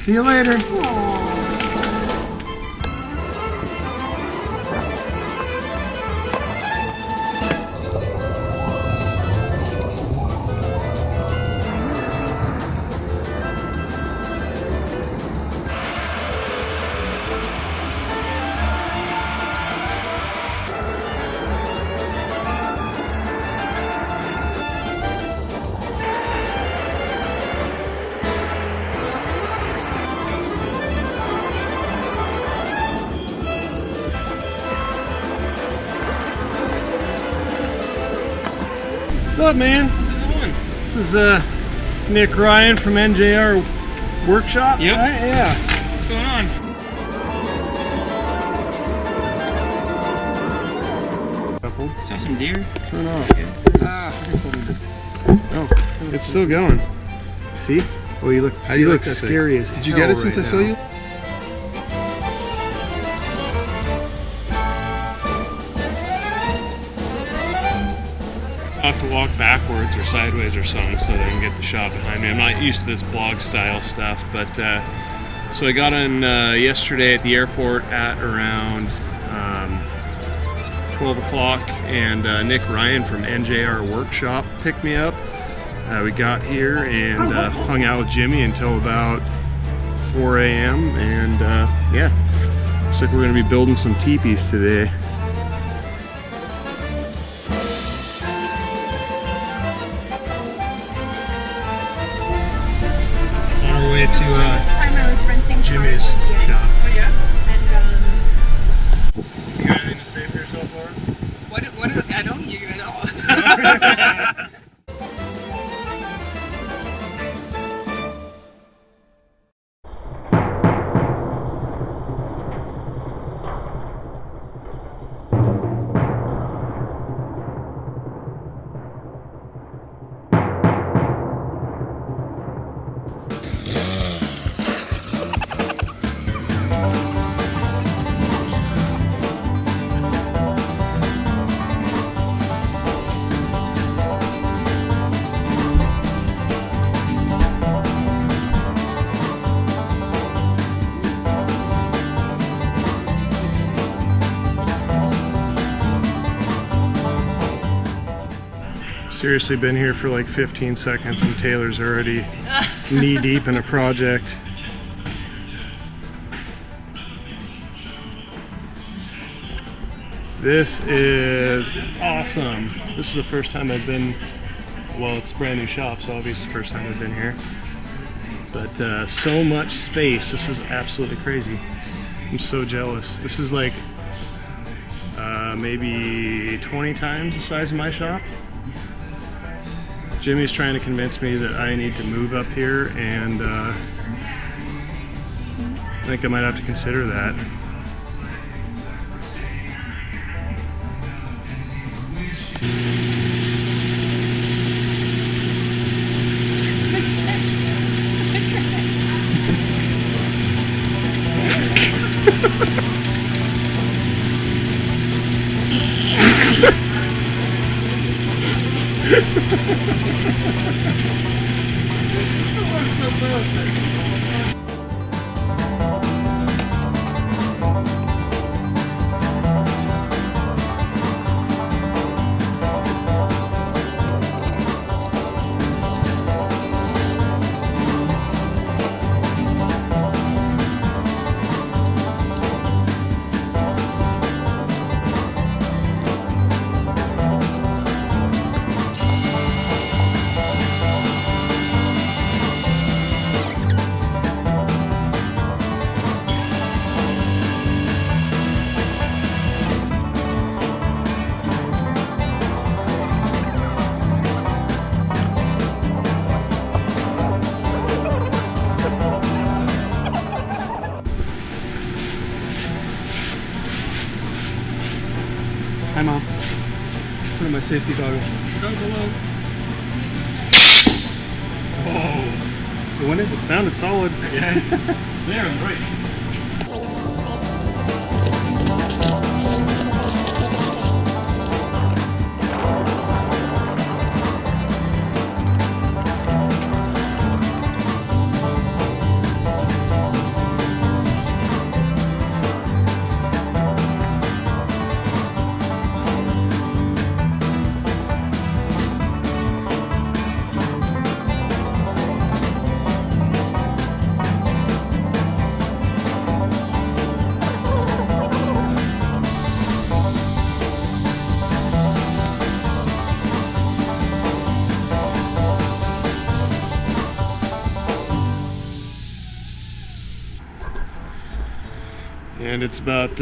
See you later. What's up, man? How's it going? This is Nick Ryan from NJR Workshop. Yep. Right? Yeah. What's going on? Couple. Saw some deer. Turn off. Ah, Oh, it's still going. See? Oh, you look. How do you like that scary thing? as Did you hell get it since right I saw now. you? I have to walk backwards or sideways or something so they can get the shot behind me. I'm not used to this blog style stuff, but so I got in yesterday at the airport at around 12 o'clock, and Nick Ryan from NJR Workshop picked me up. We got here and hung out with Jimmy until about 4 a.m. and yeah, looks like we're going to be building some teepees today. On our way to time I was renting Jimmy's cars here. shop. Oh yeah? And You got anything to say for yourself, Laura? what I don't hear you at all. Seriously, been here for like 15 seconds and Taylor's already knee deep in a project. This is awesome. This is the first time I've been, well, it's a brand new shop, so obviously the first time I've been here. But so much space. This is absolutely crazy. I'm so jealous. This is like maybe 20 times the size of my shop. Jimmy's trying to convince me that I need to move up here, and I think I might have to consider that. Hi, Mom. Put on my safety goggles. Down below. It went in, it sounded solid. Yeah, it's there on the right. and it's about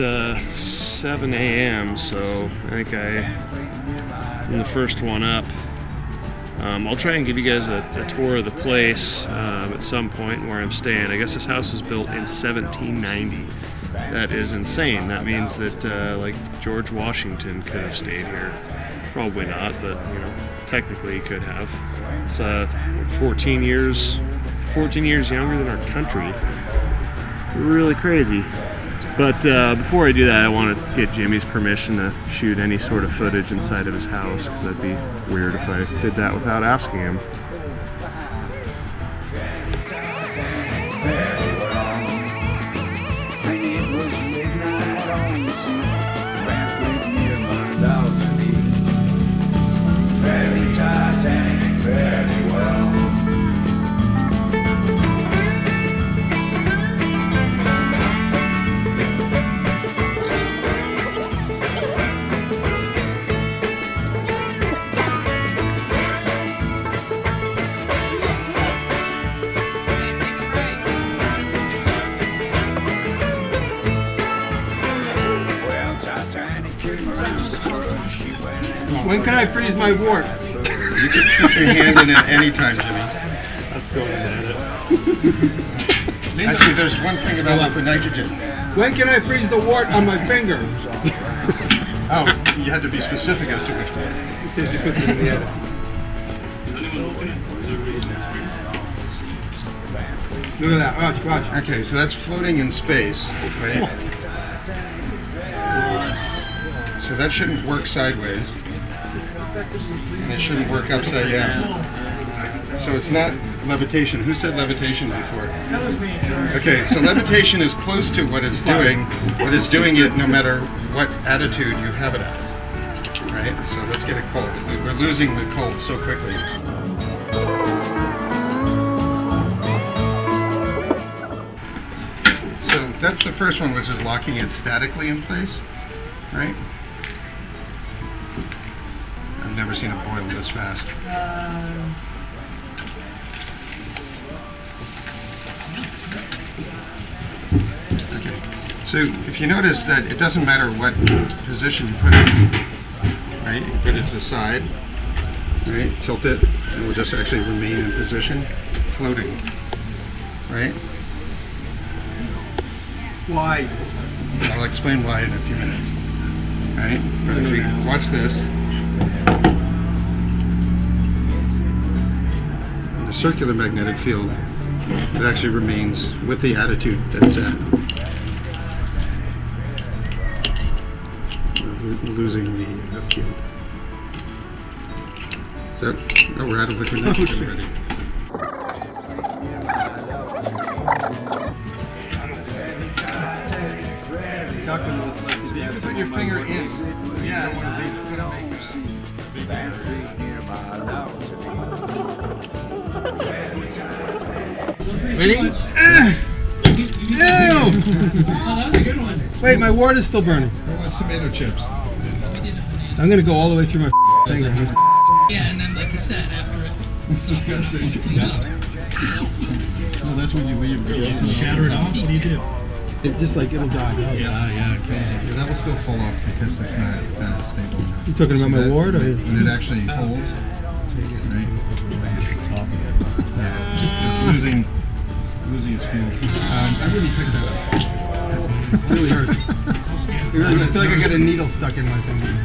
7 a.m. so I think I'm the first one up. I'll try and give you guys a tour of the place at some point where I'm staying. I guess this house was built in 1790. That is insane. That means that like George Washington could have stayed here. Probably not, but you know, technically he could have. It's 14 years younger than our country. It's really crazy. But before I do that, I want to get Jimmy's permission to shoot any sort of footage inside of his house, because that'd be weird if I did that without asking him. When can I freeze my wart? You can stick your hand in at any time, Jimmy. Let's go at it. Actually, there's one thing about liquid nitrogen. When can I freeze the wart on my finger? Oh, you had to be specific as to which one. Because you put it in the edit. Look at that. Watch. Okay, so that's floating in space, right? So that shouldn't work sideways. And it shouldn't work upside down. So it's not levitation. Who said levitation before? That was me, sir. Okay, so levitation is close to what it's doing, but it's doing it no matter what attitude you have it at. Right? So let's get it cold. We're losing the cold so quickly. So that's the first one, which is locking it statically in place, right? I've never seen it boil this fast. Okay, so if you notice that it doesn't matter what position you put it in, right? You put it to the side, right? Tilt it, and it will just actually remain in position, floating, right? Why? I'll explain why in a few minutes, right? But if we watch this, the circular magnetic field, it actually remains with the attitude that it's at. We're losing the field. So, oh, we're out of the connection already. You can put your finger in. Yeah. Ready? Ew! Oh, that was a good one. Wait, my wart is still burning. What was tomato chips? I'm gonna go all the way through my finger. Yeah, and then like you said, after it, It's disgusting. No, that's when you leave. shatter it off. What do you do? It just like it'll die. Yeah, okay. Yeah, that will still fall off because it's not stable enough. You talking about my wart? Or When it actually holds, right? Yeah, it's losing its feel. I wouldn't pick that up. it really hurts. It really, I feel like I got a needle stuck in my finger.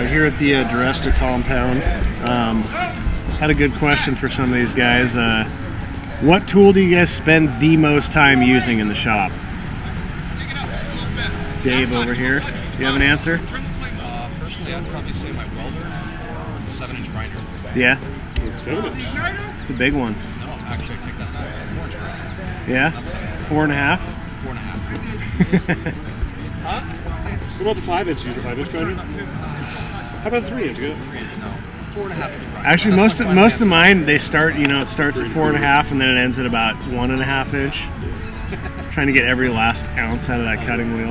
Here at the Diresta compound, had a good question for some of these guys. What tool do you guys spend the most time using in the shop? Dave over here. Do you have an answer? Personally, I'd probably say my welder, 7-inch grinder. Yeah, 7-inch. it's a big one. No, actually, I take that back. 4-inch grinder. Yeah, 4.5. 4.5. What about the 5-inch? Use a 5-inch grinder? How about 3 inch? Good. 3 inch, no. 4.5 inch grinder. Actually, most of mine, they start, you know, it starts at 4.5 and then it ends at about 1.5 inch. Trying to get every last ounce out of that cutting wheel.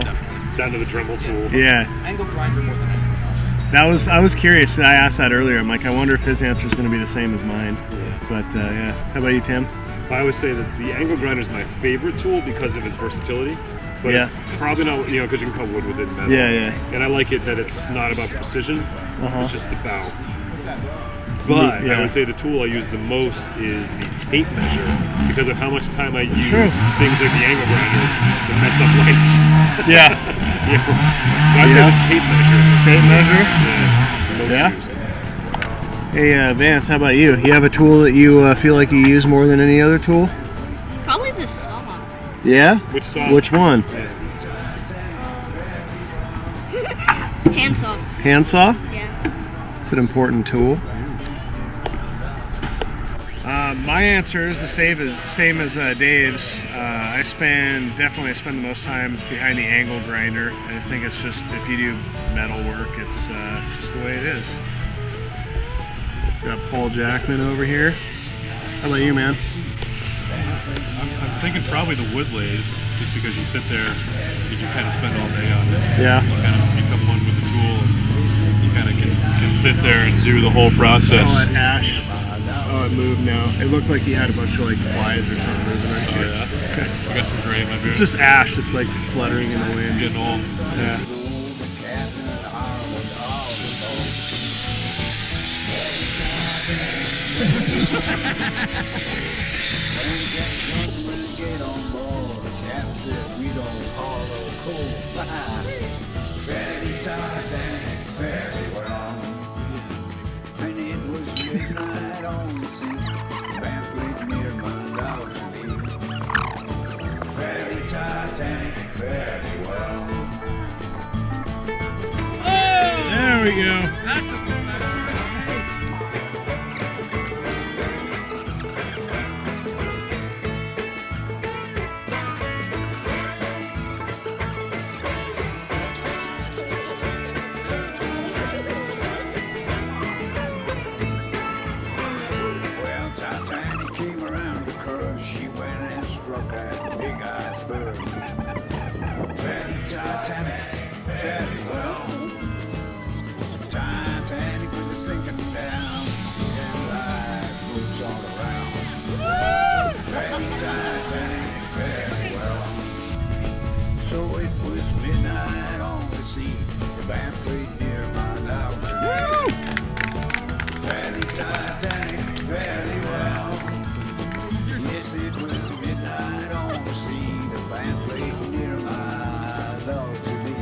Down to the Dremel tool. Yeah. Angle grinder more than anything else. I was curious. I asked that earlier. I'm like, I wonder if his answer is going to be the same as mine. But yeah. How about you, Tim? I always say that the angle grinder is my favorite tool because of its versatility. But Yeah. it's probably not, you know, because you can cut wood with it and metal. Yeah. And I like it that it's not about precision. Uh-huh. It's just about. But Yeah. I would say the tool I use the most is the tape measure because of how much time I use True. things like the angle grinder to mess up lights. Yeah. Yeah. So I'd say the tape measure. Tape measure? Yeah. Most Yeah. used. Hey, Vance, how about you? You have a tool that you feel like you use more than any other tool? Probably the saw. Yeah? Which saw? Which one? Handsaw. Handsaw? Yeah. It's an important tool. My answer is the same as Dave's. I spend the most time behind the angle grinder. I think it's just, if you do metal work, it's just the way it is. Got Paul Jackman over here. How about you, man? I'm thinking probably the wood lathe, just because you sit there and you kind of spend all day on it. Yeah. You kind of become one with the tool, and you kind of can sit there and do the whole process. Oh, that ash. Oh, it moved now. It looked like he had a bunch of like flies or something moving right here. Yeah. I got some gray in my beard. It's just ash, just like fluttering in the wind. I'm getting old. Yeah. There we go. Well, Titanic came around the curve. She went and struck that big iceberg. Very Titanic, very well. Titanic was a sinking down, and lifeboats all around. Very Titanic, very well. So it was midnight on the sea. The band played near my balcony. Very Titanic, very well. Yes, it was midnight on the sea. The band played near my balcony.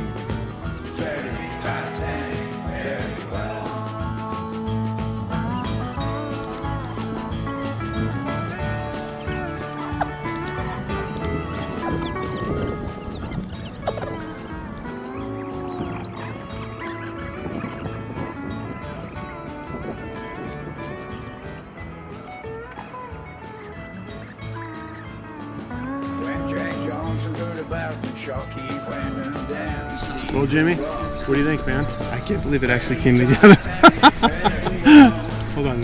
Very Titanic, very well. When Jack Johnson heard about the shark, he went and danced. Well, Jimmy, what do you think, man? I can't believe it actually came together. Hold on,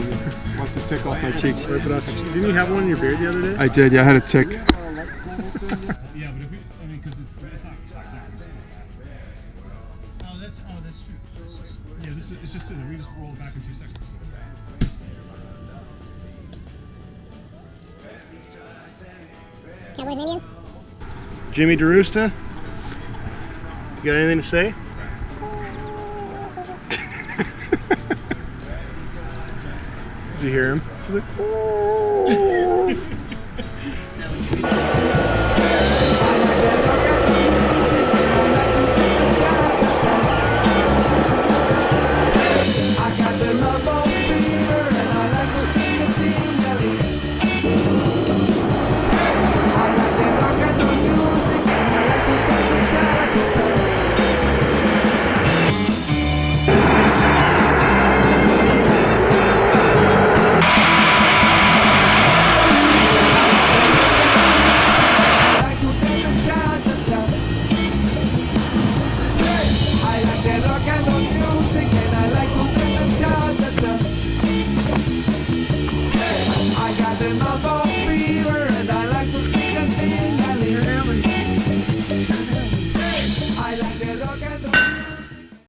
wipe the tick off my cheeks. Wipe it off. Didn't you have one in your beard the other day? I did, yeah, I had a tick. Yeah, but if we, I mean, because it's not back there. Oh, that's true. Yeah, it's just sitting there. We just roll it back in 2 seconds. Cowboys and Indians? Jimmy Diresta? You got anything to say? Did you hear him? He's like, oh.